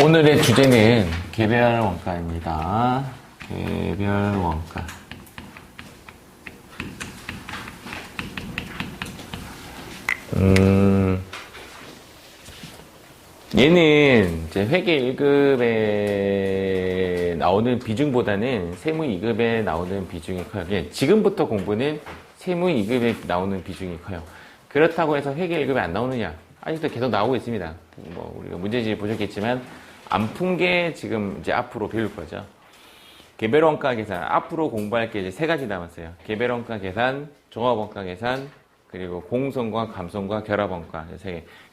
오늘의 주제는 개별 원가입니다. 개별 원가. 얘는 이제 회계 1급에 나오는 비중보다는 세무 2급에 나오는 비중이 커요. 지금부터 공부는 세무 2급에 나오는 비중이 커요. 그렇다고 해서 회계 1급에 안 나오느냐? 아직도 계속 나오고 있습니다. 뭐 우리가 문제집 보셨겠지만 안 푼 게 지금 이제 앞으로 배울 거죠. 개별 원가 계산, 앞으로 공부할 게 이제 세 가지 남았어요. 개별 원가 계산, 종합 원가 계산, 그리고 공손과 감손과 결합 원가.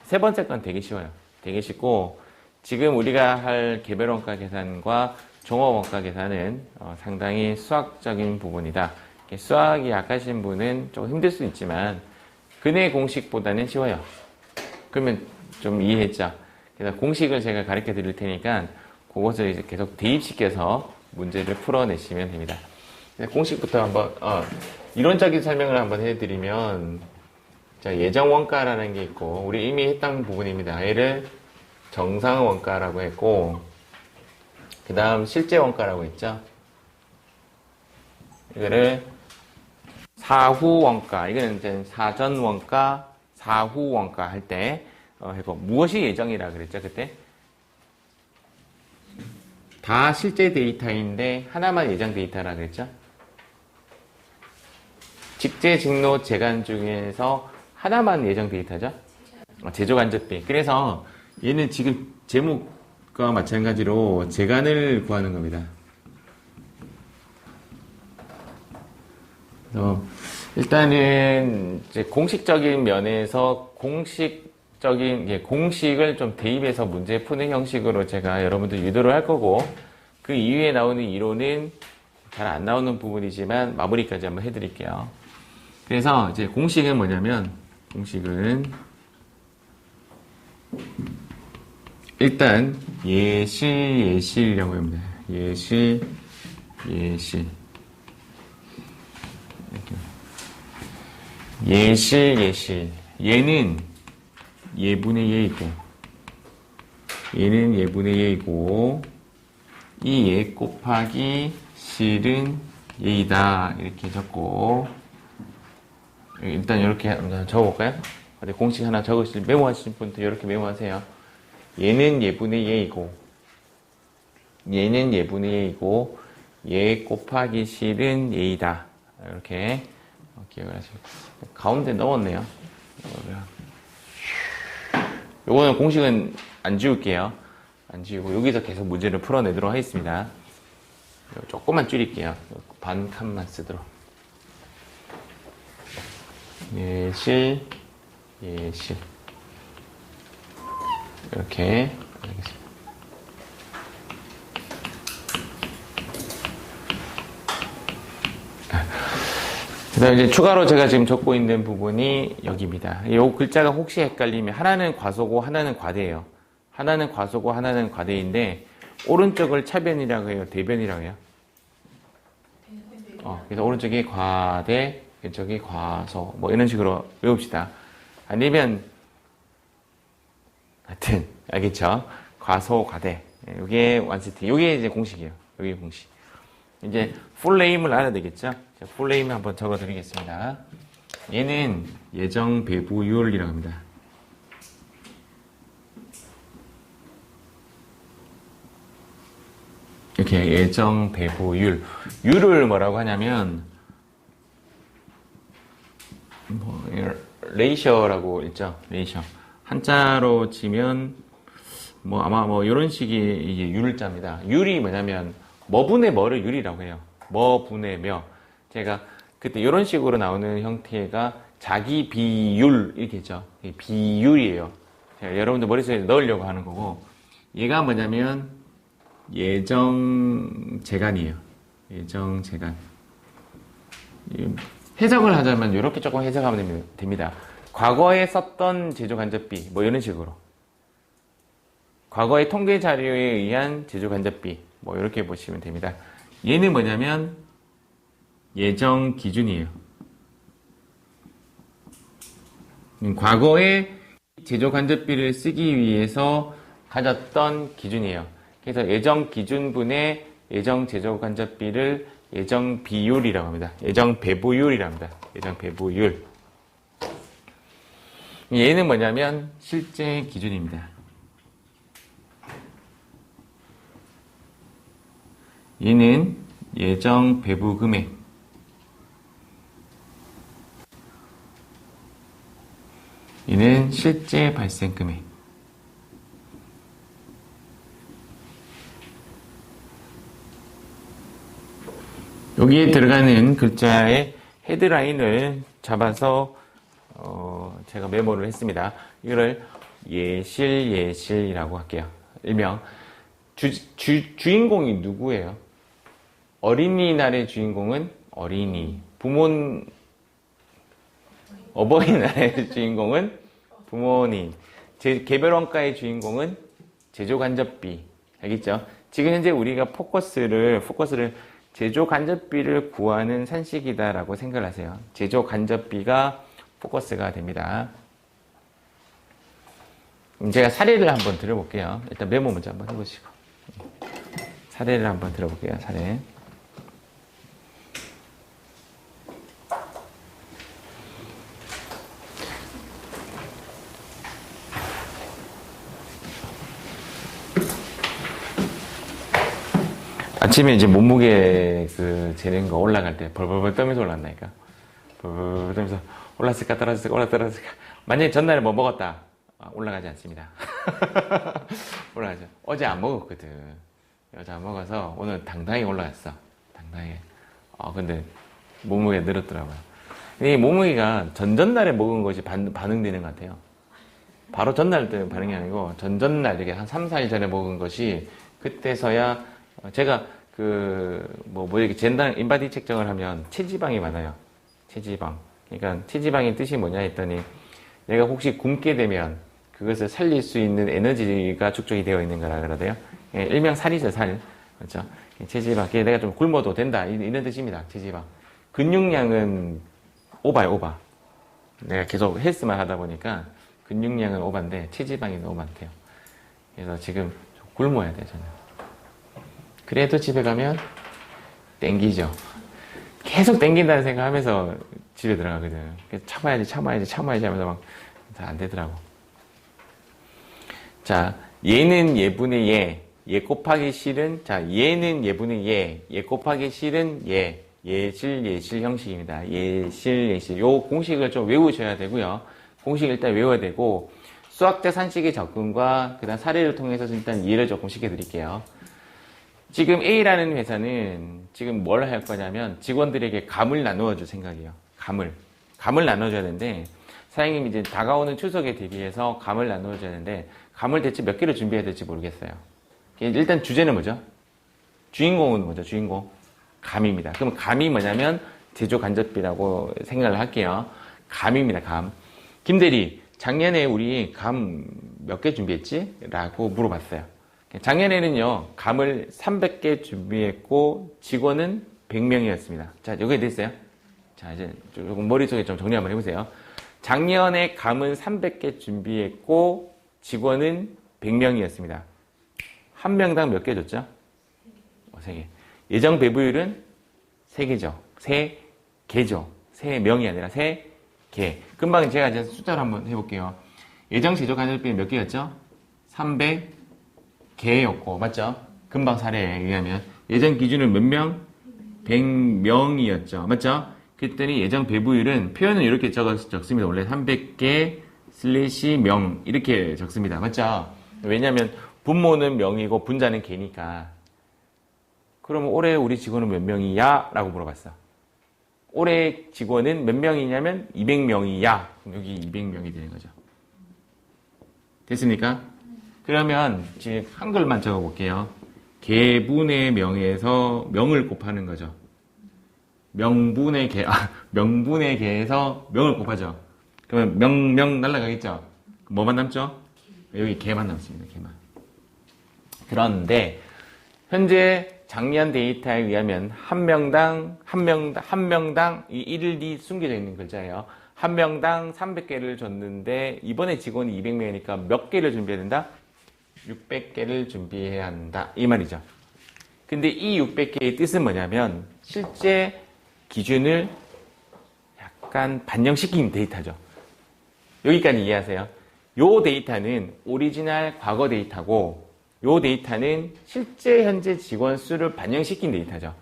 세 번째 건 되게 쉬워요. 되게 쉽고, 지금 우리가 할 개별 원가 계산과 종합 원가 계산은 상당히 수학적인 부분이다. 수학이 약하신 분은 조금 힘들 수 있지만 근해 공식보다는 쉬워요. 그러면 좀 이해했죠? 그래서 공식을 제가 가르쳐 드릴 테니까 그것을 이제 계속 대입시켜서 문제를 풀어내시면 됩니다. 공식부터 한번 이론적인 설명을 한번 해드리면, 자, 예정 원가라는 게 있고, 우리 이미 했던 부분입니다. 얘를 정상 원가라고 했고, 그 다음 실제 원가라고 했죠. 이거를 사후 원가, 이거는 이제 사전 원가, 사후 원가 할 때 했고, 무엇이 예정이라 그랬죠, 그때? 다 실제 데이터인데 하나만 예정 데이터라 그랬죠? 직제, 직로, 재간 중에서 하나만 예정 데이터죠? 제조간접비. 그래서 얘는 지금 제목과 마찬가지로 재간을 구하는 겁니다. 일단은 이제 공식적인 면에서 공식을 좀 대입해서 문제 푸는 형식으로 제가 여러분들 유도를 할 거고, 그 이후에 나오는 이론은 잘 안 나오는 부분이지만 마무리까지 한번 해드릴게요. 그래서 이제 공식은 뭐냐면, 공식은 일단 예실이라고 합니다. 예실. 얘는 예분의 예이고, 얘는 예분의 예이고, 이 예 곱하기 실은 예이다. 이렇게 적고, 일단 이렇게 한번 적어볼까요? 공식 하나 메모하실 분도 이렇게 메모하세요. 얘는 예분의 예이고, 얘는 예분의 예이고, 예 곱하기 실은 예이다. 이렇게 기억을 하시고, 가운데 넣었네요. 요거는 공식은 안 지울게요. 안 지우고 여기서 계속 문제를 풀어내도록 하겠습니다. 조금만 줄일게요. 반 칸만 쓰도록. 예실. 이렇게 알겠습니다. 그 다음에 이제 추가로 제가 지금 적고 있는 부분이 여기입니다. 이 글자가 혹시 헷갈리면 하나는 과소고 하나는 과대예요. 하나는 과소고 하나는 과대인데 오른쪽을 차변이라고 해요? 대변이라고 해요? 그래서 오른쪽이 과대, 왼쪽이 과소, 뭐 이런 식으로 외웁시다. 아니면 하여튼 알겠죠? 과소, 과대. 이게 완스티. 이게 이제 공식이에요. 이게 공식. 이제 풀네임을 알아야 되겠죠? 풀네임 한번 적어 드리겠습니다. 얘는 예정 배부율이라고 합니다. 이렇게 예정 배부율. 율을 뭐라고 하냐면, 레이셔라고 있죠? 레이셔. 한자로 치면, 아마 이런 식의 이게 율자입니다. 율이 뭐냐면, 뭐분의 뭐를 율이라고 해요. 뭐분의 며. 제가 그때 이런 식으로 나오는 형태가 자기 비율, 이렇게 했죠. 비율이에요. 제가 여러분들 머릿속에 넣으려고 하는 거고, 얘가 뭐냐면, 예정재간이에요. 예정재간. 해석을 하자면 이렇게 조금 해석하면 됩니다. 과거에 썼던 제조간접비, 뭐 이런 식으로. 과거의 통계 자료에 의한 제조간접비, 뭐 이렇게 보시면 됩니다. 얘는 뭐냐면 예정 기준이에요. 과거에 제조간접비를 쓰기 위해서 가졌던 기준이에요. 그래서 예정 기준분의 예정 제조 간접비를 예정 비율이라고 합니다. 예정 배부율이라고 합니다. 예정 배부율. 얘는 뭐냐면 실제 기준입니다. 얘는 예정 배부 금액. 얘는 실제 발생 금액. 여기에 들어가는 글자의 헤드라인을 잡아서 제가 메모를 했습니다. 이거를 예실이라고 할게요. 일명 주인공이 누구예요? 어린이날의 주인공은 어린이, 어버이날의 주인공은 부모님, 개별원가의 주인공은 제조간접비. 알겠죠? 지금 현재 우리가 포커스를 제조간접비를 구하는 산식이다라고 생각을 하세요. 제조간접비가 포커스가 됩니다. 그럼 제가 사례를 한번 들어볼게요. 일단 메모 먼저 한번 해보시고. 사례를 한번 들어볼게요. 사례. 아침에 이제 몸무게 재는 거 올라갈 때 벌벌벌 떨면서 올랐나니까. 벌벌벌 떨면서 올랐을까 떨어졌을까. 만약에 전날에 뭐 먹었다. 올라가지 않습니다. 올라가죠. 어제 안 먹었거든. 어제 안 먹어서 오늘 당당히 올라갔어. 당당히. 근데 몸무게 늘었더라고요. 이 몸무게가 전전날에 먹은 것이 반응되는 것 같아요. 바로 전날 때 반응이 아니고 전전날 이렇게 한 3, 4일 전에 먹은 것이 그때서야 제가 이렇게 젠단 인바디 측정을 하면 체지방이 많아요. 체지방. 그러니까 체지방의 뜻이 뭐냐 했더니 내가 혹시 굶게 되면 그것을 살릴 수 있는 에너지가 축적이 되어 있는 거라 그러대요. 일명 살이죠, 살. 그렇죠? 체지방. 내가 좀 굶어도 된다. 이런 뜻입니다. 체지방. 근육량은 오바요. 내가 계속 헬스만 하다 보니까 근육량은 오바인데 체지방이 너무 많대요. 그래서 지금 좀 굶어야 돼요, 저는. 그래도 집에 가면 땡기죠. 계속 땡긴다는 생각하면서 집에 들어가거든. 참아야지 하면서 막 잘 안 되더라고. 자, 얘는 예분의 얘 곱하기 실은, 자, 얘는 예분의 얘 곱하기 실은 예실 형식입니다. 예실. 요 공식을 좀 외우셔야 되고요. 공식 일단 외워야 되고, 수학적 산식의 접근과 그다음 사례를 통해서 일단 이해를 조금 시켜드릴게요. 지금 A라는 회사는 지금 뭘 할 거냐면 직원들에게 감을 나누어 줄 생각이에요. 감을 나눠줘야 되는데, 사장님이 이제 다가오는 추석에 대비해서 감을 나누어줘야 되는데, 감을 대체 몇 개를 준비해야 될지 모르겠어요. 일단 주제는 뭐죠? 주인공은 뭐죠? 주인공. 감입니다. 그럼 감이 뭐냐면 제조간접비라고 생각을 할게요. 감입니다. 감. 김대리, 작년에 우리 감 몇 개 준비했지? 라고 물어봤어요. 작년에는요, 감을 300개 준비했고, 직원은 100명이었습니다. 자, 여기에 됐어요? 자, 이제 조금 머릿속에 좀 정리 한번 해보세요. 작년에 감은 300개 준비했고, 직원은 100명이었습니다. 한 명당 몇 개 줬죠? 3개. 예정 배부율은 3개죠. 3개죠. 3명이 아니라 3개. 금방 제가 이제 숫자로 한번 해볼게요. 예정 제조 간접비는 몇 개였죠? 300개였고, 맞죠? 금방 사례에 의하면. 예정 기준은 몇 명? 100명이었죠. 맞죠? 그랬더니 예정 배부율은 표현은 이렇게 적습니다. 원래 300개 / 명 이렇게 적습니다. 맞죠? 왜냐하면 분모는 명이고 분자는 개니까. 그러면 올해 우리 직원은 몇 명이야? 라고 물어봤어. 올해 직원은 몇 명이냐면 200명이야. 그럼 여기 200명이 되는 거죠. 됐습니까? 그러면 지금 한글만 적어볼게요. 개분의 명에서 명을 곱하는 거죠. 명분의 개에서 명을 곱하죠. 그러면 명 날라가겠죠? 뭐만 남죠? 여기 개만 남습니다. 개만. 그런데 현재 작년 데이터에 의하면 한 명당 이 1, 2 숨겨져 있는 글자예요. 한 명당 300개를 줬는데 이번에 직원이 200명이니까 몇 개를 준비해야 된다? 600개를 준비해야 한다. 이 말이죠. 근데 이 600개의 뜻은 뭐냐면 실제 기준을 약간 반영시킨 데이터죠. 여기까지 이해하세요. 요 데이터는 오리지널 과거 데이터고 요 데이터는 실제 현재 직원 수를 반영시킨 데이터죠.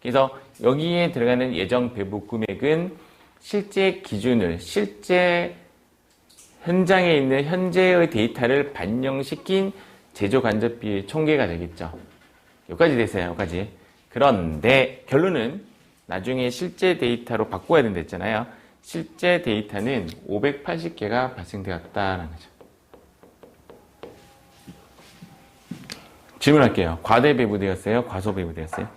그래서 여기에 들어가는 예정 배부 금액은 실제 기준을, 실제 현장에 있는 현재의 데이터를 반영시킨 제조 간접비의 총계가 되겠죠. 여기까지 됐어요. 여기까지. 그런데 결론은 나중에 실제 데이터로 바꿔야 된다 했잖아요. 실제 데이터는 580개가 발생되었다는 거죠. 질문할게요. 과대 배부되었어요? 과소 배부되었어요?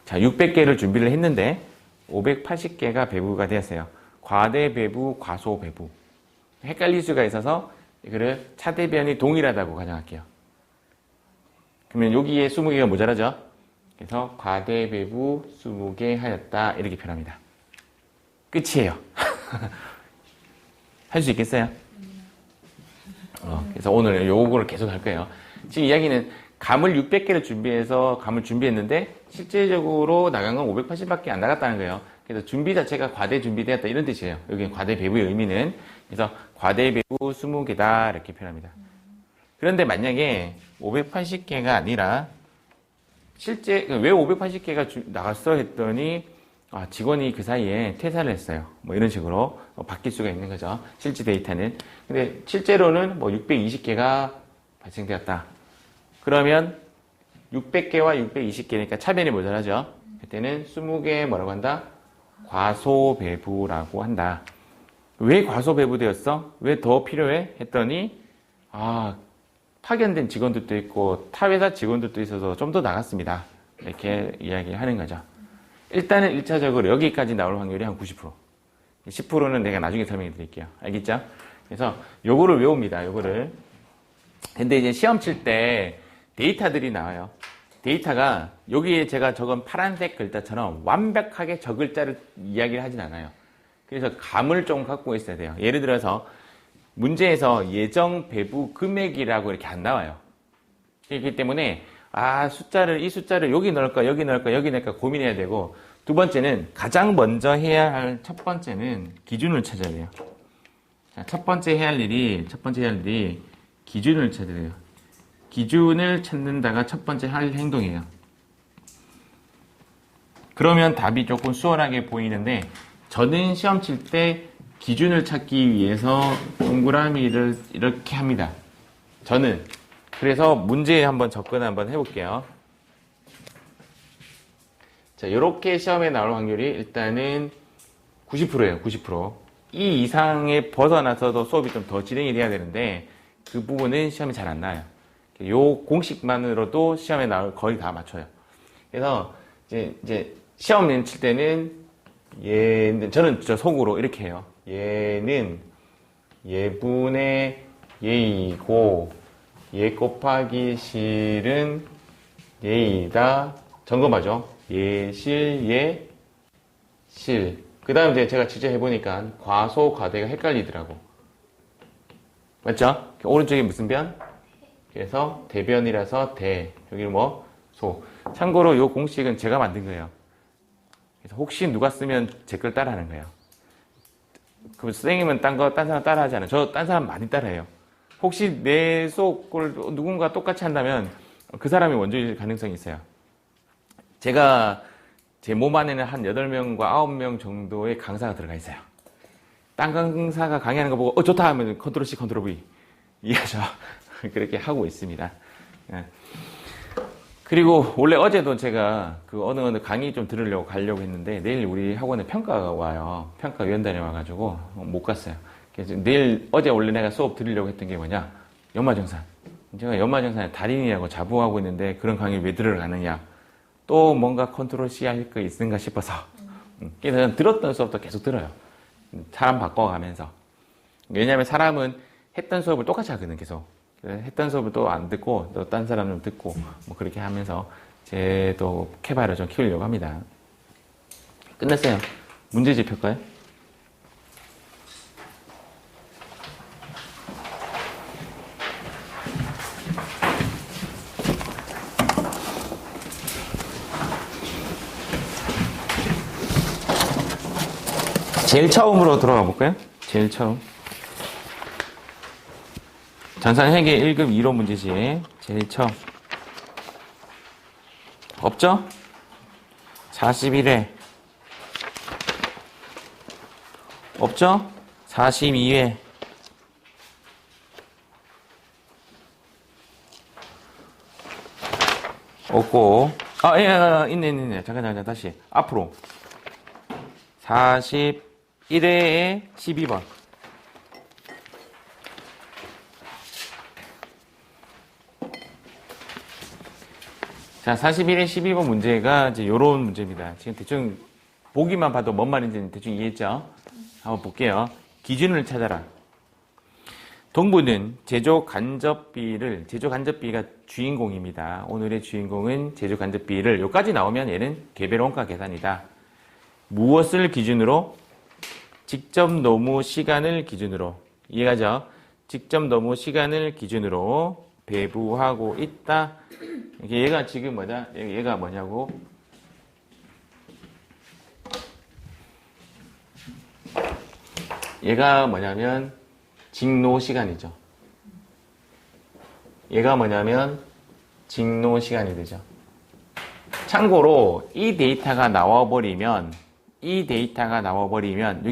자, 600개를 준비를 했는데 580개가 배부가 되었어요. 과대 배부, 과소 배부. 헷갈릴 수가 있어서 이거를 차대변이 동일하다고 가정할게요. 그러면 여기에 20개가 모자라죠? 그래서 과대 배부 20개 하였다 이렇게 표현합니다. 끝이에요. 할 수 있겠어요? 그래서 오늘 요거를 계속 할 거예요. 지금 이야기는 감을 600개를 준비해서 감을 준비했는데 실제적으로 나간 건 580밖에 안 나갔다는 거예요. 그래서 준비 자체가 과대 준비되었다 이런 뜻이에요. 여기 과대 배부의 의미는. 그래서 과대 배부 20개다 이렇게 표현합니다. 그런데 만약에 580개가 아니라 실제 왜 580개가 나갔어 했더니 직원이 그 사이에 퇴사를 했어요. 뭐 이런 식으로 바뀔 수가 있는 거죠. 실제 데이터는. 근데 실제로는 뭐 620개가 발생되었다. 그러면 600개와 620개니까 차변이 모자라죠. 그때는 20개 뭐라고 한다? 과소배부라고 한다. 왜 과소배부되었어? 왜 더 필요해? 했더니 파견된 직원들도 있고 타회사 직원들도 있어서 좀 더 나갔습니다. 이렇게 이야기하는 거죠. 일단은 1차적으로 여기까지 나올 확률이 한 90%. 10%는 내가 나중에 설명해 드릴게요. 알겠죠? 그래서 요거를 외웁니다. 요거를. 근데 이제 시험 칠 때 데이터들이 나와요. 데이터가 여기에 제가 적은 파란색 글자처럼 완벽하게 저 글자를 이야기를 하진 않아요. 그래서 감을 좀 갖고 있어야 돼요. 예를 들어서 문제에서 예정 배부 금액이라고 이렇게 안 나와요. 그렇기 때문에 이 숫자를 여기 넣을까 여기 넣을까 여기 넣을까 고민해야 되고, 두 번째는 가장 먼저 해야 할 첫 번째는 기준을 찾아야 돼요. 자, 첫 번째 해야 할 일이 기준을 찾아야 돼요. 기준을 찾는다가 첫 번째 할 행동이에요. 그러면 답이 조금 수월하게 보이는데, 저는 시험 칠 때 기준을 찾기 위해서 동그라미를 이렇게 합니다. 저는. 그래서 문제에 한번 접근 한번 해볼게요. 자, 이렇게 시험에 나올 확률이 일단은 90%예요. 90%. 이 이상에 벗어나서도 수업이 좀 더 진행이 돼야 되는데 그 부분은 시험에 잘 안 나와요. 요 공식만으로도 시험에 나올 거의 다 맞춰요. 그래서 이제 시험 칠 때는 저는 속으로 이렇게 해요. 얘는 예분의 예이고 예 곱하기 실은 예이다. 점검하죠. 예실 예실. 그 다음 제가 직접 해보니까 과소 과대가 헷갈리더라고. 맞죠? 오른쪽에 무슨 변? 그래서 대변이라서 대. 여기는 뭐? 소. 참고로 이 공식은 제가 만든 거예요. 그래서 혹시 누가 쓰면 제 걸 따라하는 거예요. 그럼 선생님은 딴 사람 따라하지 않아요. 저 딴 사람 많이 따라해요. 혹시 내 수업을 누군가 똑같이 한다면 그 사람이 원조일 가능성이 있어요. 제가 제 몸 안에는 한 8명과 9명 정도의 강사가 들어가 있어요. 딴 강사가 강의하는 거 보고 좋다 하면 컨트롤 C, 컨트롤 V 이해하죠? 그렇게 하고 있습니다. 그리고 원래 어제도 제가 그 어느 강의 좀 들으려고 가려고 했는데 내일 우리 학원에 평가가 와요. 평가위원단이 와가지고 못 갔어요. 그래서 어제 원래 내가 수업 들으려고 했던 게 뭐냐? 연마정산. 제가 연마정산에 달인이라고 자부하고 있는데 그런 강의 왜 들으러 가느냐? 또 뭔가 컨트롤 C 할 거 있는가 싶어서. 그래서 저는 들었던 수업도 계속 들어요. 사람 바꿔가면서. 왜냐하면 사람은 했던 수업을 똑같이 하거든, 계속. 했던 수업을 또 안 듣고, 또 딴 사람을 듣고, 뭐 그렇게 하면서 제 또 캐바를 좀 키우려고 합니다. 끝났어요. 문제집 할까요? 제일 처음으로 들어가 볼까요? 제일 처음. 전산회계 1급 2로 문제지. 제일 처음. 없죠? 41회. 없죠? 42회. 없고. 아, 예, 있네. 잠깐, 다시. 앞으로. 41회에 12번. 자, 41회 12번 문제가 이제 요런 문제입니다. 지금 대충 보기만 봐도 뭔 말인지 대충 이해했죠? 한번 볼게요. 기준을 찾아라. 동부는 제조 간접비가 주인공입니다. 오늘의 주인공은 제조 간접비를 여기까지 나오면 얘는 개별 원가 계산이다. 무엇을 기준으로? 직접 노무 시간을 기준으로. 이해가죠? 직접 노무 시간을 기준으로 배부하고 있다. 얘가 지금 뭐냐? 얘가 뭐냐고? 얘가 뭐냐면 직노 시간이죠. 얘가 뭐냐면 직노 시간이 되죠. 참고로 이 데이터가 나와버리면 여기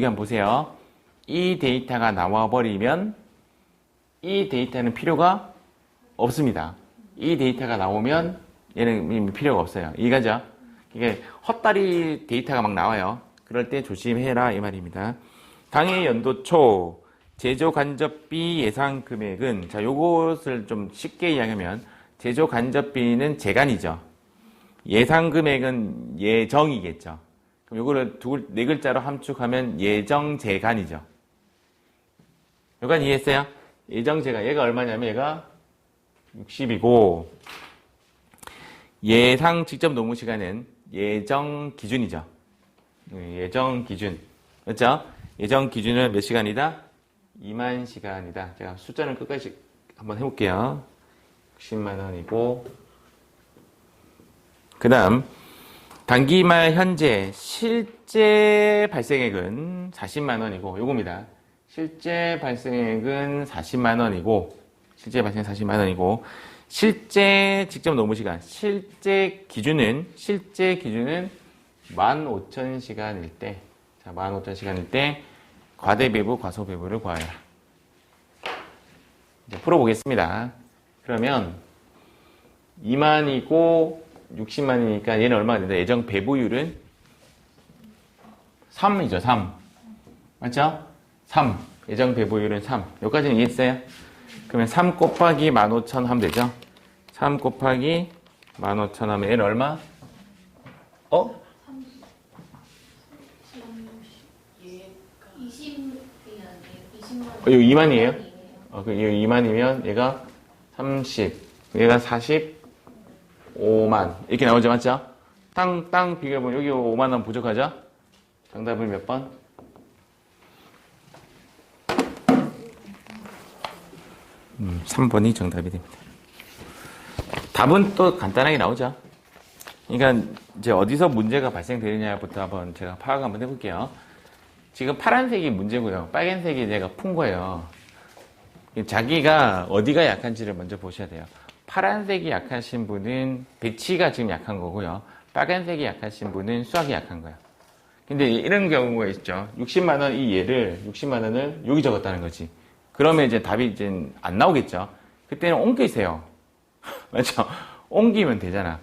한번 보세요. 이 데이터가 나와버리면 이 데이터는 필요가 없습니다. 이 데이터가 나오면 얘는 필요가 없어요. 이해가죠? 이게 헛다리 데이터가 막 나와요. 그럴 때 조심해라 이 말입니다. 당해 연도 초 제조 간접비 예상 금액은, 자, 요것을 좀 쉽게 이야기하면 제조 간접비는 재간이죠. 예상 금액은 예정이겠죠. 그럼 요거를 네 글자로 함축하면 예정 재간이죠. 요건 이해했어요? 예정 재간. 얘가 얼마냐면 얘가 60이고 예상 직접 노무 시간은 예정 기준이죠. 예정 기준. 맞죠? 예정 기준은 몇 시간이다? 2만 시간이다. 제가 숫자는 끝까지 한번 해볼게요. 60만 원이고, 그 다음 단기말 현재 실제 발생액은 40만 원이고, 요겁니다. 실제 발생액은 40만 원이고, 실제 직접 노무 시간, 실제 기준은 15,000시간일 때, 자, 15,000시간일 때 과대배부, 과소배부를 구하여라. 이제 풀어보겠습니다. 그러면 2만이고 60만이니까 얘는 얼마가 된다? 예정 배부율은 3이죠, 3. 맞죠? 3. 예정 배부율은 3. 여기까지는 이해했어요? 그러면 3 곱하기 15,000 하면 되죠? 3 곱하기 15,000 하면 얘는 얼마? 이거 2만이에요? 이거 2만이면 얘가 30, 얘가 45만. 이렇게 나오죠, 맞죠? 땅 비교해보면 여기 5만 원 부족하죠? 정답은 몇 번? 3번이 정답이 됩니다. 답은 또 간단하게 나오죠. 그러니까 이제 어디서 문제가 발생되느냐부터 한번 제가 파악 한번 해볼게요. 지금 파란색이 문제고요. 빨간색이 제가 푼 거예요. 자기가 어디가 약한지를 먼저 보셔야 돼요. 파란색이 약하신 분은 배치가 지금 약한 거고요. 빨간색이 약하신 분은 수학이 약한 거예요. 근데 이런 경우가 있죠. 60만 원 이 얘를 60만 원을 여기 적었다는 거지. 그러면 이제 답이 이제 안 나오겠죠. 그때는 옮기세요. 맞죠? 옮기면 되잖아.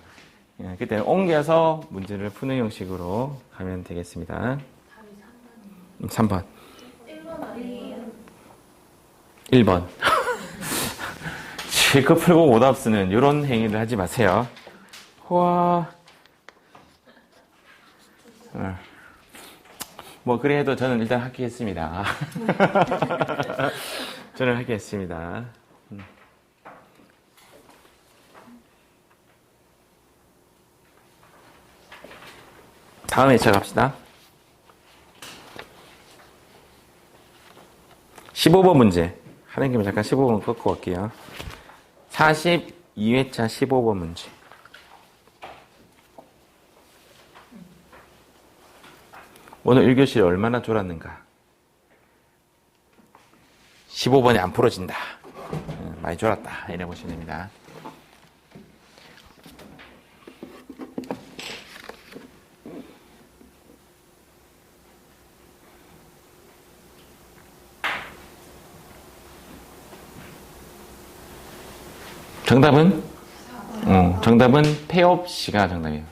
그때는 옮겨서 문제를 푸는 형식으로 가면 되겠습니다. 3번. 1번 아니에요? 1번. 실컷 풀고 오답 쓰는 이런 행위를 하지 마세요. 와. 뭐 그래도 저는 일단 하겠습니다. 저는 하겠습니다. 다음 회차 갑시다. 15번 문제. 하는 김에 잠깐 15번 꺾고 갈게요. 42회차 15번 문제. 오늘 1교시 얼마나 졸았는가? 15번이 안 풀어진다. 많이 졸았다. 이래 보시면 됩니다. 정답은 폐업시가 정답이에요.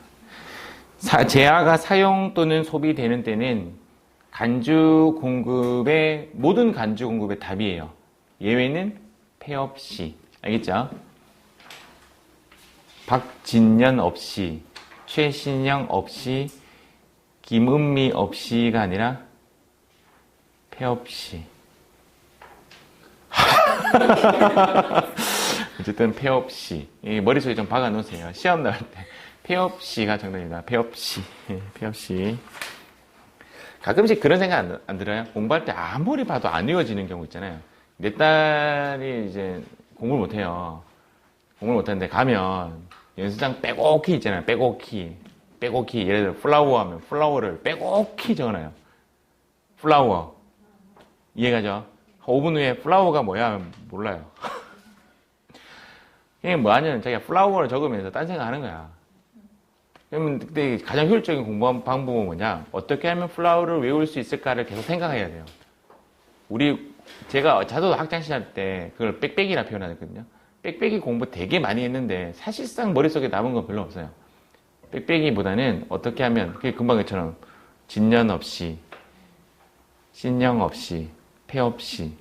재화가 사용 또는 소비되는 때는 모든 간주 공급의 답이에요. 예외는 폐업시. 알겠죠? 박진년 없이, 최신영 없이, 김은미 없이가 아니라 폐업시. 어쨌든 폐업시. 머릿속에 좀 박아 놓으세요. 시험 나올 때. 폐업시가 정답입니다. 폐업시. 폐업시. 가끔씩 그런 생각 안 들어요? 공부할 때 아무리 봐도 안 외워지는 경우 있잖아요. 내 딸이 이제 공부를 못해요. 공부를 못하는데 가면 연습장 빼곡히 있잖아요. 빼곡히. 예를 들어 플라워 하면 플라워를 빼곡히 적어놔요. 플라워. 이해가죠? 5분 후에 플라워가 뭐야 하면 몰라요. 이게 뭐 하냐면 자기가 플라워를 적으면서 딴 생각 하는 거야. 그러면 그때 가장 효율적인 공부 방법은 뭐냐? 어떻게 하면 플라워를 외울 수 있을까를 계속 생각해야 돼요. 제가 자도 학창시절 때 그걸 빽빽이라 표현하거든요. 빽빽이 공부 되게 많이 했는데 사실상 머릿속에 남은 건 별로 없어요. 빽빽이보다는 어떻게 하면, 그게 금방 그처럼 진년 없이, 신령 없이, 폐 없이,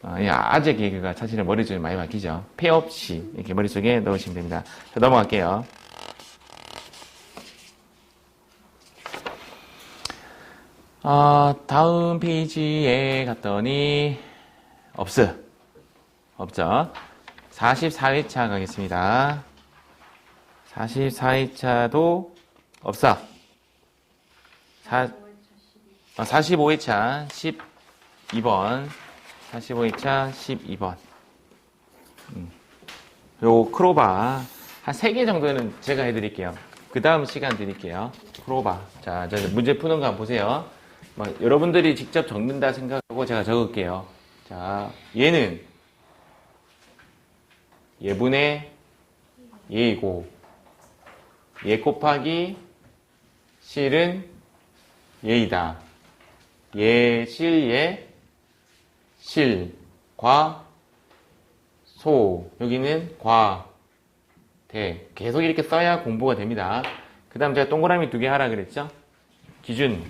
아재 개그가 사실은 머릿속에 많이 막히죠. 폐 없이 이렇게 머릿속에 넣으시면 됩니다. 자, 넘어갈게요. 다음 페이지에 갔더니 없죠. 44회차 가겠습니다. 44회차도 없어. 45회차 12번. 45회차 12번. 요 크로바 한 3개 정도는 제가 해드릴게요. 그 다음 시간 드릴게요. 크로바. 자, 문제 푸는 거 한번 보세요. 여러분들이 직접 적는다 생각하고 제가 적을게요. 자, 얘는 예분의 예이고, 예 곱하기 실은 예이다. 예, 실, 예, 실, 과, 소. 여기는 과, 대. 계속 이렇게 써야 공부가 됩니다. 그 다음 제가 동그라미 2개 하라 그랬죠? 기준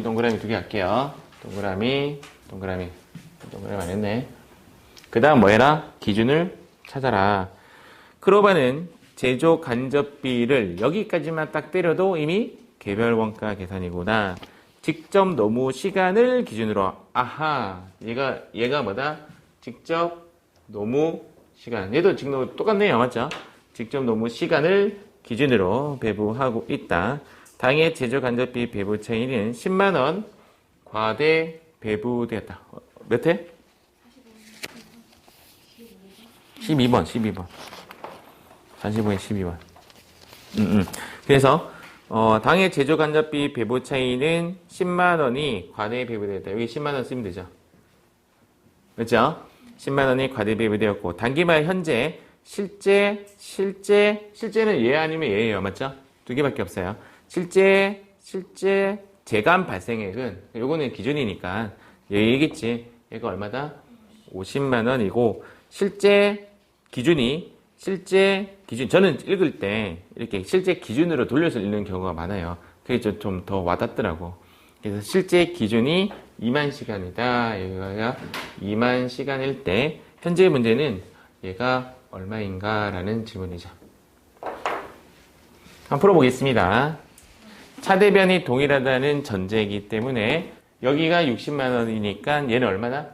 동그라미 2개 할게요. 동그라미 안 했네. 그 다음 뭐 해라? 기준을 찾아라. 크로바는 제조 간접비를 여기까지만 딱 때려도 이미 개별 원가 계산이구나. 직접 노무 시간을 기준으로. 아하, 얘가 뭐다? 직접 노무 시간. 얘도 지금 똑같네요. 맞죠? 직접 노무 시간을 기준으로 배부하고 있다. 당해 제조 간접비 배부 차이는 10만원 과대 배부되었다. 몇 회? 12번. 45에 12번. 그래서 당해 제조 간접비 배부 차이는 10만원이 과대 배부되었다. 여기 10만원 쓰면 되죠. 그렇죠? 10만원이 과대 배부되었고, 단기말 현재 실제는 얘 아니면 얘예요. 맞죠? 2개밖에 없어요. 실제 재간 발생액은, 요거는 기준이니까 얘겠지. 얘가 얼마다? 50만원이고, 실제 기준, 저는 읽을 때 이렇게 실제 기준으로 돌려서 읽는 경우가 많아요. 그게 좀 더 와닿더라고. 그래서 실제 기준이 2만 시간이다. 여기가 2만 시간일 때, 현재 문제는 얘가 얼마인가? 라는 질문이죠. 한번 풀어보겠습니다. 차대변이 동일하다는 전제이기 때문에 여기가 60만원이니까 얘는 얼마나?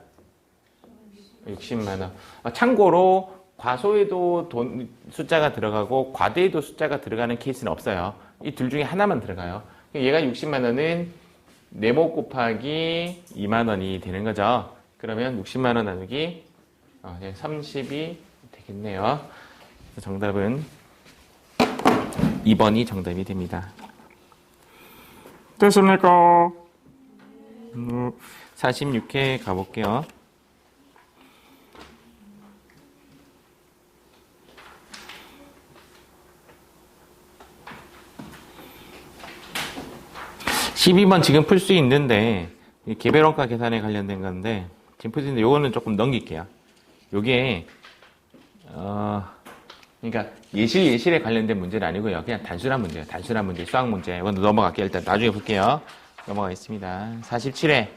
60만원. 참고로 과소에도 숫자가 들어가고 과대에도 숫자가 들어가는 케이스는 없어요. 이 둘 중에 하나만 들어가요. 얘가 60만원은 네모 곱하기 2만원이 되는 거죠. 그러면 60만원 나누기 30이 되겠네요. 정답은 2번이 정답이 됩니다. 됐습니까? 46회 가볼게요. (12번) 지금 풀 수 있는데 개별원가 계산에 관련된 건데 지금 풀 수 있는데 요거는 조금 넘길게요. 요게 그러니까 예실에 관련된 문제는 아니고요. 그냥 단순한 문제예요. 단순한 문제, 수학 문제. 이건 넘어갈게요. 일단 나중에 볼게요. 넘어가겠습니다. 47회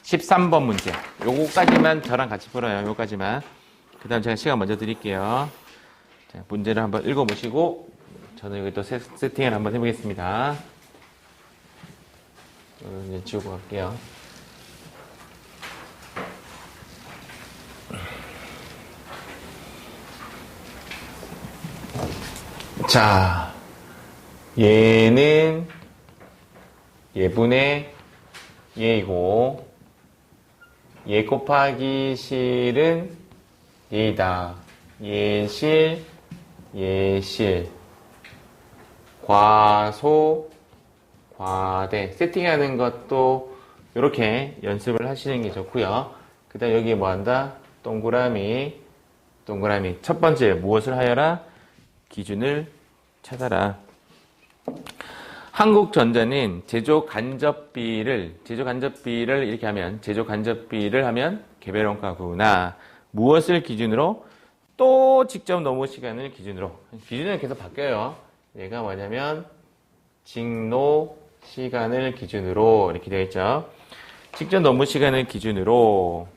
13번 문제. 요거까지만 저랑 같이 풀어요. 요거까지만. 그 다음 제가 시간 먼저 드릴게요. 자, 문제를 한번 읽어보시고 저는 여기 또 세팅을 한번 해보겠습니다. 이제 지우고 갈게요. 자, 얘는 얘분의 얘이고 얘 곱하기 실은 얘이다. 예실, 예실, 과소, 과대. 세팅하는 것도 이렇게 연습을 하시는 게 좋고요. 그 다음 여기 뭐 한다? 동그라미. 첫 번째 무엇을 하여라? 기준을 찾아라. 한국전자는 제조 간접비를 이렇게 하면 제조 간접비를 하면 개별원가구나. 무엇을 기준으로? 또 직접 노무 시간을 기준으로. 기준은 계속 바뀌어요. 얘가 뭐냐면 직노 시간을 기준으로 이렇게 되어 있죠. 직접 노무 시간을 기준으로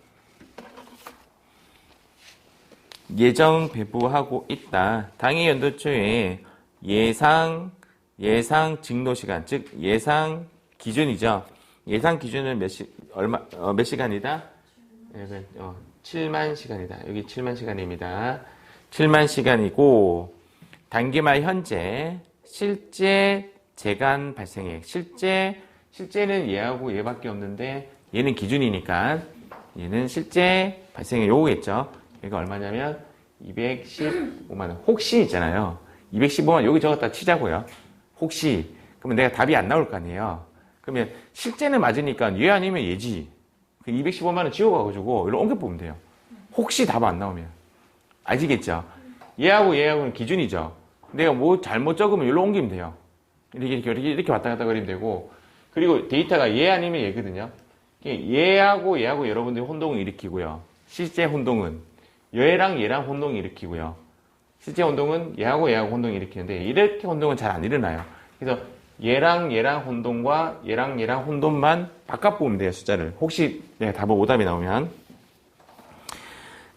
예정 배부하고 있다. 당해 연도 초에 예상 직노 시간, 즉 예상 기준이죠. 예상 기준은 몇 시간이다? 7만 시간이다. 여기 7만 시간입니다. 7만 시간이고 단기말 현재 실제 재간 발생액. 실제는 얘하고 얘밖에 없는데 얘는 기준이니까 얘는 실제 발생액 요거겠죠. 얘가 얼마냐면 215만원. 혹시 있잖아요. 215만원 여기 적었다 치자고요. 혹시. 그러면 내가 답이 안 나올 거 아니에요. 그러면 실제는 맞으니까 얘 아니면 얘지. 215만원 지워가지고 이리로 옮겨 보면 돼요. 혹시 답 안 나오면. 아시겠죠? 얘하고는 기준이죠. 내가 뭐 잘못 적으면 이리로 옮기면 돼요. 이렇게 왔다 갔다 그리면 되고. 그리고 데이터가 얘 아니면 얘거든요. 얘하고 여러분들이 혼동을 일으키고요. 실제 혼동은 얘랑 혼동을 일으키고요. 실제 혼동은 얘하고 혼동을 일으키는데 이렇게 혼동은 잘 안 일어나요. 그래서 얘랑 혼동과 얘랑 혼동만 바꿔 보면 돼요. 숫자를. 혹시 내가 답을 오답이 나오면.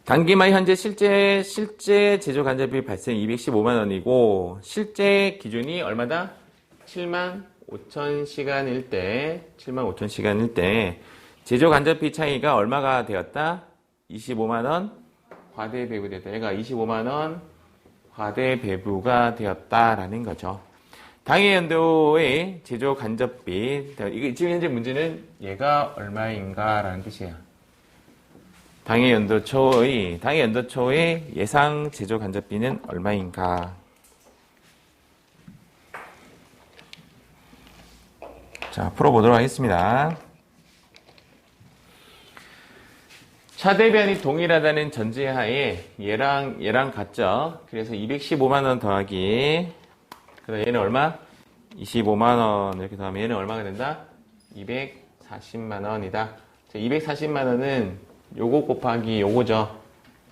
단기말 현재 실제 제조 간접비 발생 215만 원이고 실제 기준이 얼마다? 7만 5천 시간일 때 제조 간접비 차이가 얼마가 되었다? 25만 원 과대 배부됐다. 얘가 25만 원 과대 배부가 되었다라는 거죠. 당해 연도의 제조 간접비. 이거 지금 현재 문제는 얘가 얼마인가라는 뜻이에요. 당해 연도 초의 예상 제조 간접비는 얼마인가. 자, 풀어보도록 하겠습니다. 차대변이 동일하다는 전제하에 얘랑 같죠. 그래서 215만원 더하기 그다음 얘는 얼마? 25만원 이렇게 더하면 얘는 얼마가 된다? 240만원이다. 240만원은 요거 곱하기 요거죠.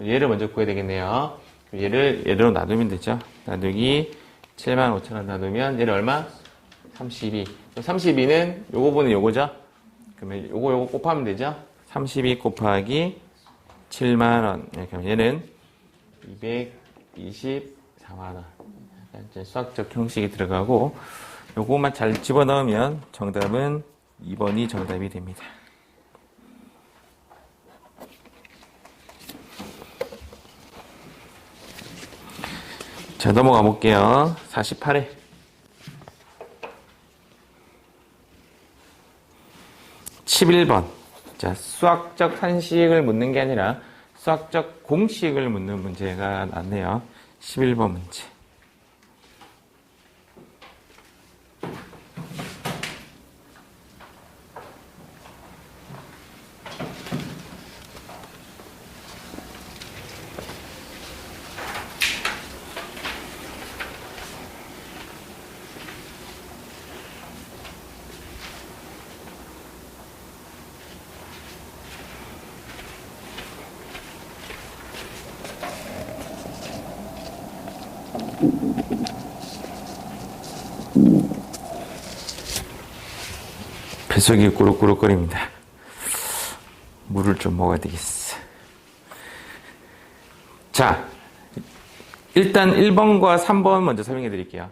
얘를 먼저 구해야 되겠네요. 얘를 얘로 나누면 되죠. 나누기 75,000원 나누면 얘는 얼마? 32. 32는 요거분은 요거죠. 그러면 요거 곱하면 되죠. 32 곱하기 7만원. 이렇게 하면 얘는 224만원. 수학적 형식이 들어가고 요거만 잘 집어넣으면 정답은 2번이 정답이 됩니다. 자, 넘어가 볼게요. 48회. (11번) 자, 수학적 산식을 묻는 게 아니라 수학적 공식을 묻는 문제가 났네요. 11번 문제. 뱃속이 꾸룩꾸룩거립니다. 물을 좀 먹어야 되겠어. 자, 일단 1번과 3번 먼저 설명해 드릴게요.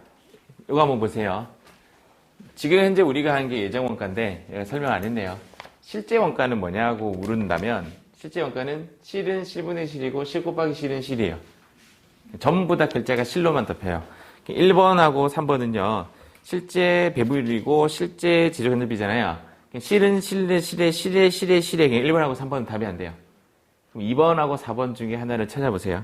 이거 한번 보세요. 지금 현재 우리가 한 게 예정 원가인데 얘가 설명 안 했네요. 실제 원가는 뭐냐고 물은다면 실제 원가는 실은 실분의 실이고 실 곱하기 실은 실이에요. 전부 다 글자가 실로만 덮여요. 1번하고 3번은요. 실제 배분율이고 실제 제조간접비잖아요. 실은 실의 1번하고 3번은 답이 안 돼요. 그럼 2번하고 4번 중에 하나를 찾아보세요.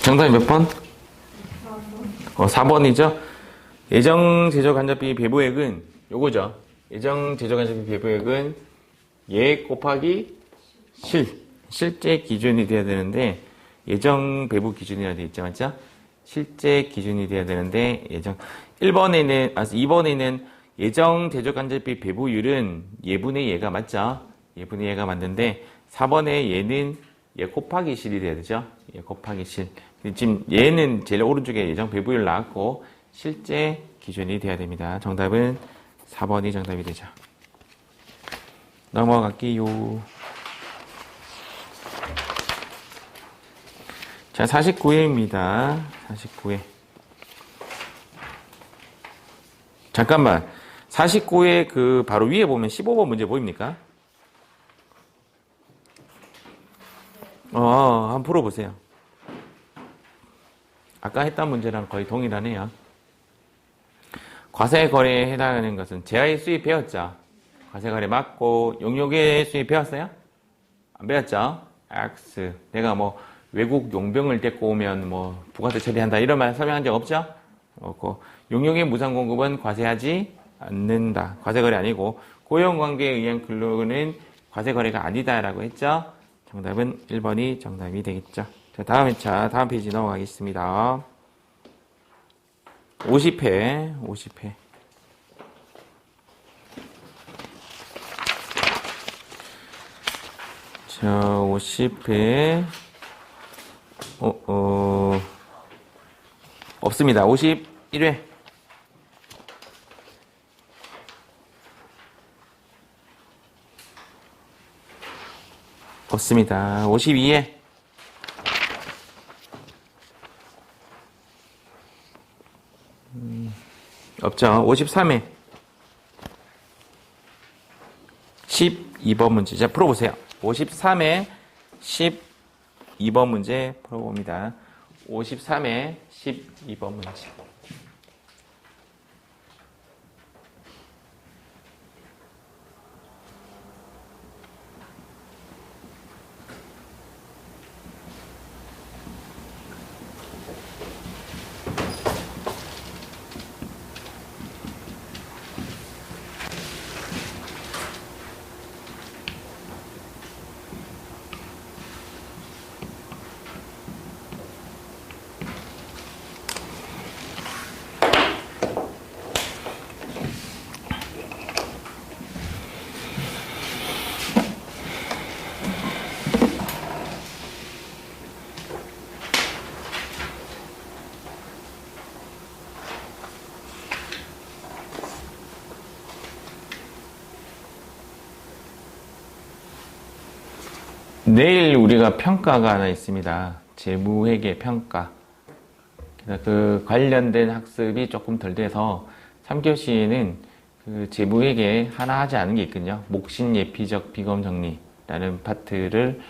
정답이 몇 번? 4번이죠. 예정 제조 간접비 배부액은 요거죠. 예정 제조 간접비 배부액은 예 곱하기 실제 기준이 돼야 되는데 예정 배부 기준이라 되어 있죠. 맞죠? 실제 기준이 돼야 되는데 2번에는 예정 제조 간접비 배부율은 예분의 예가 맞죠? 예분의 예가 맞는데 4번에 예는 예 곱하기 실이 돼야 되죠. 예 곱하기 실. 지금 얘는 제일 오른쪽에 예정 배부율 나왔고 실제 기준이 돼야 됩니다. 정답은 4번이 정답이 되죠. 넘어갈게요. 자, 49회입니다. 49회. 잠깐만. 49회 그 바로 위에 보면 15번 문제 보입니까? 한번 풀어보세요. 아까 했던 문제랑 거의 동일하네요. 과세거래에 해당하는 것은 제하의 수입 배웠죠? 과세거래 맞고 용역의 수입 배웠어요? 안 배웠죠? X. 내가 뭐 외국 용병을 데리고 오면 뭐 부가세 처리한다 이런 말 설명한 적 없죠? 없고 용역의 무상 공급은 과세하지 않는다. 과세거래 아니고 고용관계에 의한 근로는 과세거래가 아니다라고 했죠? 정답은 1번이 정답이 되겠죠. 자, 다음 페이지 넘어가겠습니다. 50회. 자, 50회. 없습니다. 51회. 없습니다. 52회. 없죠. 53회. 12번 문제. 자, 풀어보세요. 53회 12번 문제 풀어봅니다. 53회 12번 문제. 내일 우리가 평가가 하나 있습니다. 재무회계 평가. 그 관련된 학습이 조금 덜 돼서 3교시에는 그 재무회계 하나 하지 않은 게 있거든요. 목신예피적 비검정리라는 파트를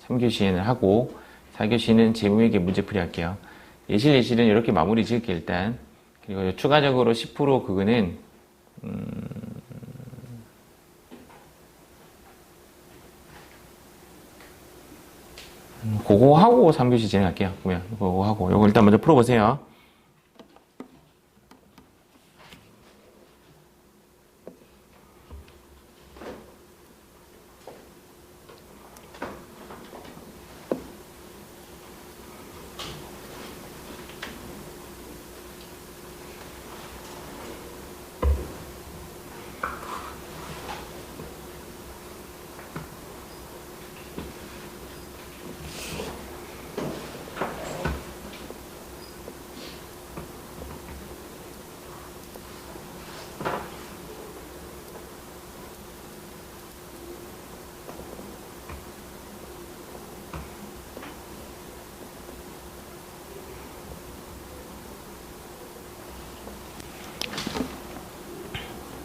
3교시에는 하고 4교시는 재무회계 문제풀이 할게요. 예실은 이렇게 마무리 지을게요. 일단 그리고 추가적으로 10% 그거는 그거 하고 3교시 진행할게요. 그러면 그거 하고 요거 일단 먼저 풀어보세요.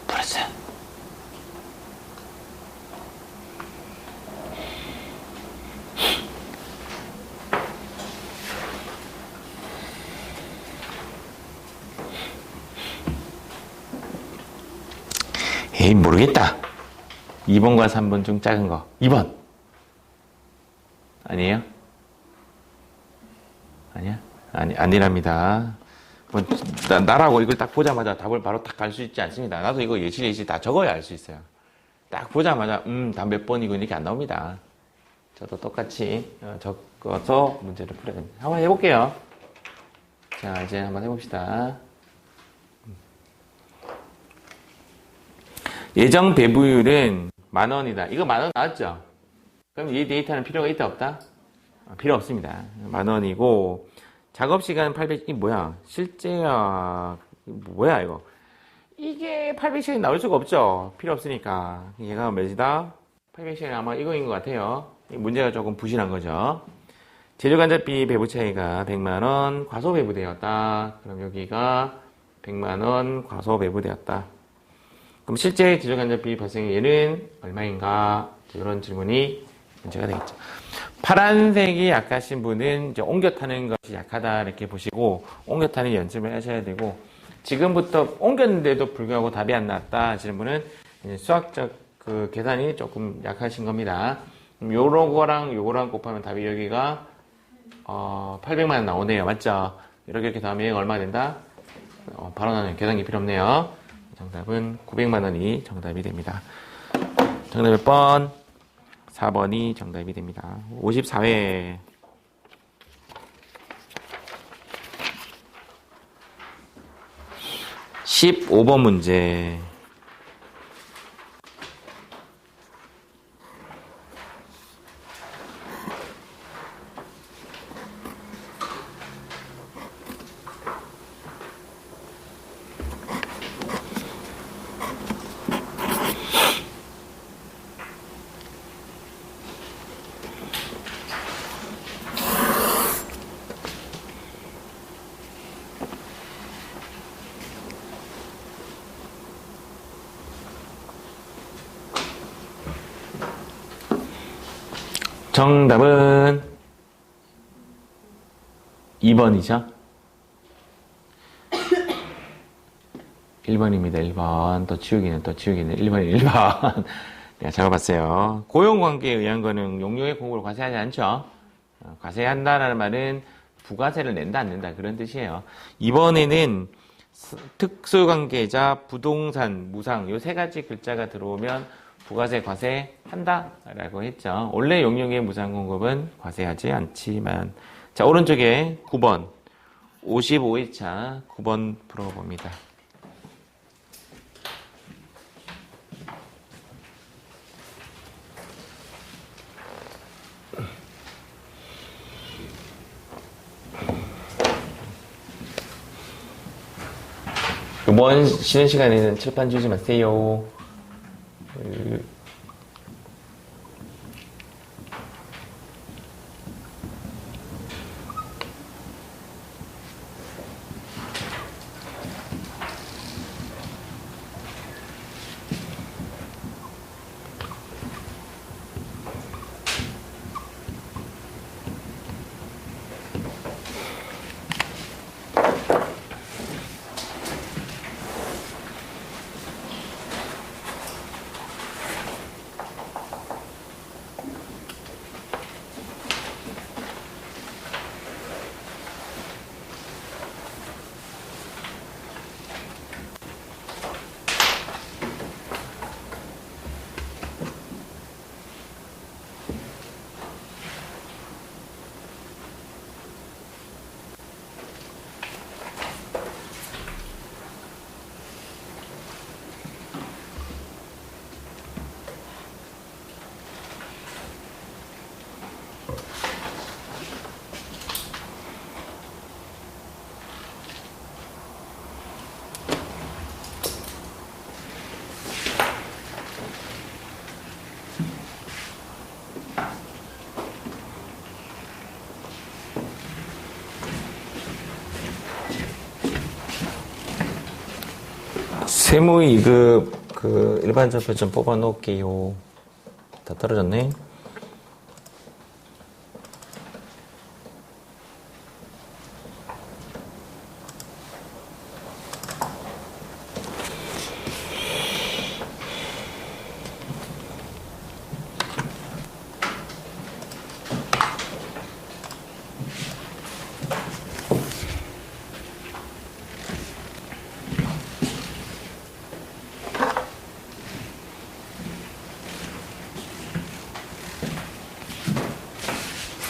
풀었어요. 에이, 모르겠다. 2번과 3번 중 작은 거. 2번. 아니에요? 아니야? 아니랍니다. 뭐, 나라고 이걸 딱 보자마자 답을 바로 딱 갈 수 있지 않습니다. 나도 이거 예시 다 적어야 알 수 있어요. 딱 보자마자, 답 몇 번이고 이렇게 안 나옵니다. 저도 똑같이 적어서 문제를 풀어야 됩니다. 한번 해볼게요. 자, 이제 한번 해봅시다. 예정 배부율은 10,000원이다. 이거 10,000원 나왔죠? 그럼 이 데이터는 필요가 있다, 없다? 필요 없습니다. 10,000원이고, 작업시간 800, 이 뭐야? 실제야, 뭐야, 이거? 이게 800시간이 나올 수가 없죠? 필요 없으니까. 얘가 몇이다? 800시간이 아마 이거인 것 같아요. 이 문제가 조금 부실한 거죠. 재료간접비 배부 차이가 100만원 과소 배부되었다. 그럼 여기가 100만원 과소 배부되었다. 그럼 실제 재료간접비 발생의 예는 얼마인가? 이런 질문이 문제가 되겠죠. 파란색이 약하신 분은 이제 옮겨 타는 것이 약하다 이렇게 보시고 옮겨 타는 연습을 하셔야 되고 지금부터 옮겼는데도 불구하고 답이 안 나왔다 하시는 분은 이제 수학적 그 계산이 조금 약하신 겁니다. 요런 요거랑 곱하면 답이 여기가 800만 원 나오네요. 맞죠? 이렇게 다음에 얼마 된다? 바로 나는 계산기 필요 없네요. 정답은 900만 원이 정답이 됩니다. 정답 몇 번? 4번이 정답이 됩니다. 54회. 15번 문제. 정답은 2번이죠? 1번입니다. 1번. 또 치우기는 1번이 1번. 내가 적어봤어요. 고용관계에 의한 거는 용료의 공고를 과세하지 않죠? 과세한다라는 말은 부가세를 낸다, 안 낸다. 그런 뜻이에요. 이번에는 특수관계자, 부동산, 무상, 요 세 가지 글자가 들어오면 부가세 과세한다 라고 했죠. 원래 용역의 무상공급은 과세하지 않지만 자 오른쪽에 9번 55회차 9번 풀어봅니다. 이번 쉬는 시간에는 칠판 주지 마세요. 세무 2급 그 일반 좌표 좀 뽑아 놓을게요. 다 떨어졌네.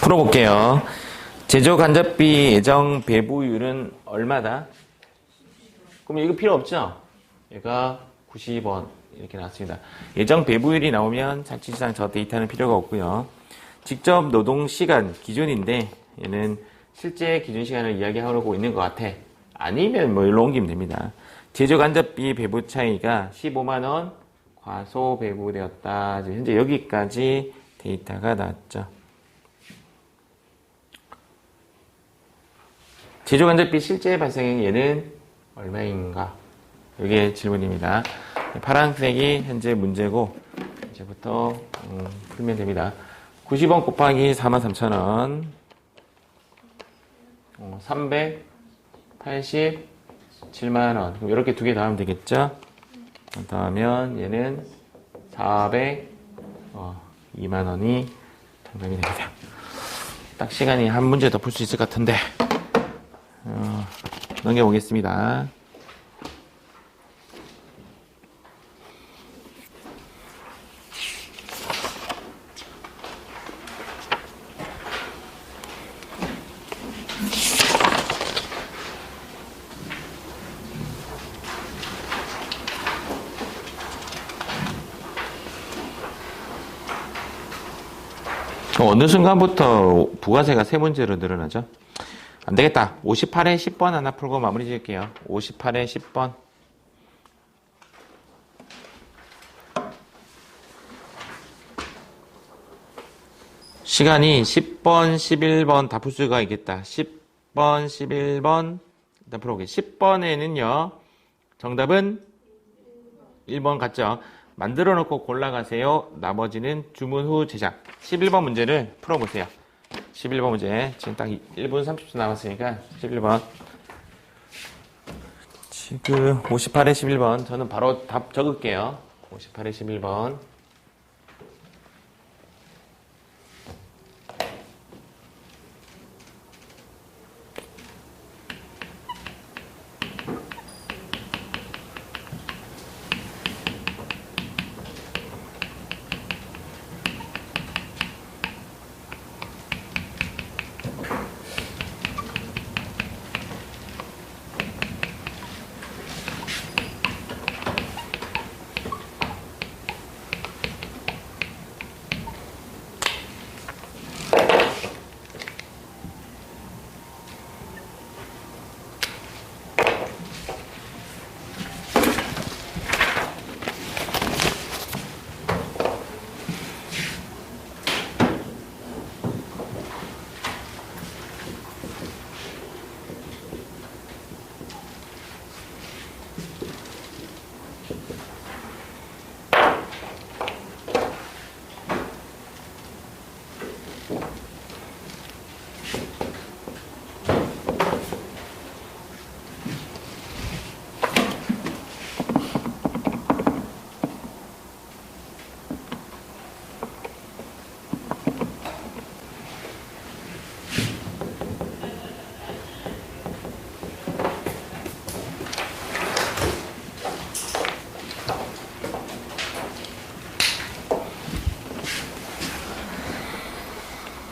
풀어볼게요. 제조 간접비 예정 배부율은 얼마다? 그럼 이거 필요 없죠? 얘가 90원 이렇게 나왔습니다. 예정 배부율이 나오면 자취시장 저 데이터는 필요가 없고요. 직접 노동 시간 기준인데 얘는 실제 기준 시간을 이야기하고 있는 것 같아. 아니면 뭐 일로 옮기면 됩니다. 제조 간접비 배부 차이가 15만 원 과소 배부되었다. 지금 현재 여기까지 데이터가 나왔죠. 제조 간접비 실제 발생액 얘는 얼마인가? 이게 질문입니다. 파란색이 현재 문제고 이제부터 풀면 됩니다. 90원 곱하기 43,000원 387만원 그럼 이렇게 두 개 더하면 되겠죠? 더하면 얘는 402만원이 정답이 됩니다. 딱 시간이 한 문제 더 풀 수 있을 것 같은데 넘겨보겠습니다. 어느 순간부터 부가세가 세 문제로 늘어나죠? 안 되겠다. 58에 10번 하나 풀고 마무리 지을게요. 58에 10번. 시간이 10번, 11번 다 풀 수가 있겠다. 10번, 11번. 일단 풀어보게. 10번에는요. 정답은 1번 같죠? 만들어 놓고 골라가세요. 나머지는 주문 후 제작. 11번 문제를 풀어보세요. 11번 문제. 지금 딱 1분 30초 남았으니까 11번. 지금 58에 11번. 저는 바로 답 적을게요. 58에 11번.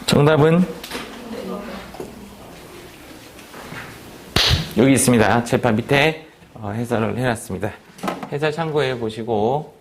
정답은 여기 있습니다. 칠판 밑에 해설을 해놨습니다. 해설 참고해 보시고